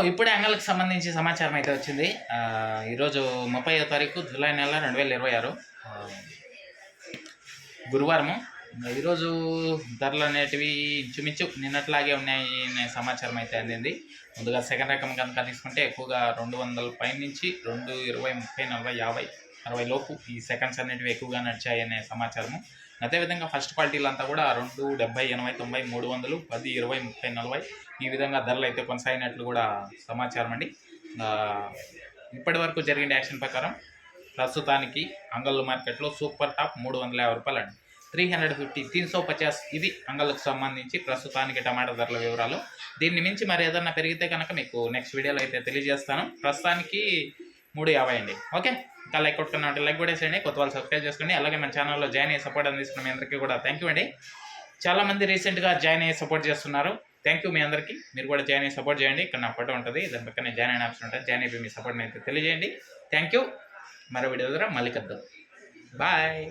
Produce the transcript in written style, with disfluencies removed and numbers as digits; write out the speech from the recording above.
ఇప్పుడే అంగళ్ళకి సంబంధించి సమాచారం అయితే వచ్చింది. ఈరోజు 30వ తారీఖు జూలై నెల 2026 గురువారము. ఈరోజు ధరలు అనేటివి ఇంచుమించు నిన్నట్లాగే ఉన్నాయి అనే సమాచారం అయితే అందింది. ముందుగా సెకండ్ రకం కనుక తీసుకుంటే ఎక్కువగా 200 పై నుంచి 220, 30, 40, 50, 60 లోపు ఈ సెకండ్స్ అనేటివి ఎక్కువగా నడిచాయి అనే సమాచారము. అదేవిధంగా ఫస్ట్ క్వాలిటీలు అంతా కూడా 2, 70, 80, 90, 300, 10, 20, 30, 40 ఈ విధంగా ధరలు అయితే కొనసాగినట్లు కూడా సమాచారం అండి. ఇప్పటి వరకు జరిగిన యాక్షన్ ప్రకారం ప్రస్తుతానికి అంగళ్ళు మార్కెట్లో సూపర్ టాప్ 350 రూపాయలు అండి. 350, 350 ఇది అంగళ్ళకు సంబంధించి ప్రస్తుతానికి టమాటా ధరల వివరాలు. దీన్ని మించి మరి ఏదన్నా పెరిగితే కనుక మీకు నెక్స్ట్ వీడియోలో అయితే తెలియజేస్తాను. ప్రస్తుతానికి 350 అండి. ఓకే, ఇంకా లైక్ కొట్టుకున్నా అంటే లైక్ కూడా వేసేయండి. కొత్త వాళ్ళు సబ్స్క్రైబ్ చేసుకోండి. అలాగే మన ఛానల్లో జాయిన్ అయ్యి సపోర్ట్ అందిస్తున్న మీ అందరికీ కూడా థ్యాంక్ యూ అండి. చాలామంది రీసెంట్గా జాయిన్ అయ్యి సపోర్ట్ చేస్తున్నారు. థ్యాంక్ యూ మీ అందరికీ. మీరు కూడా జాయిన్ అయ్యి సపోర్ట్ చేయండి. ఇక్కడ నా ఫోటో ఉంటుంది, దాని పక్కనే జాయిన్ అయిన ఆప్షన్ ఉంటుంది. జాయిన్ అయిపోయి మీ సపోర్ట్ని అయితే తెలియజేయండి. Thank you. మరో వీడియో ద్వారా మళ్ళీ కలుద్దాం. బాయ్.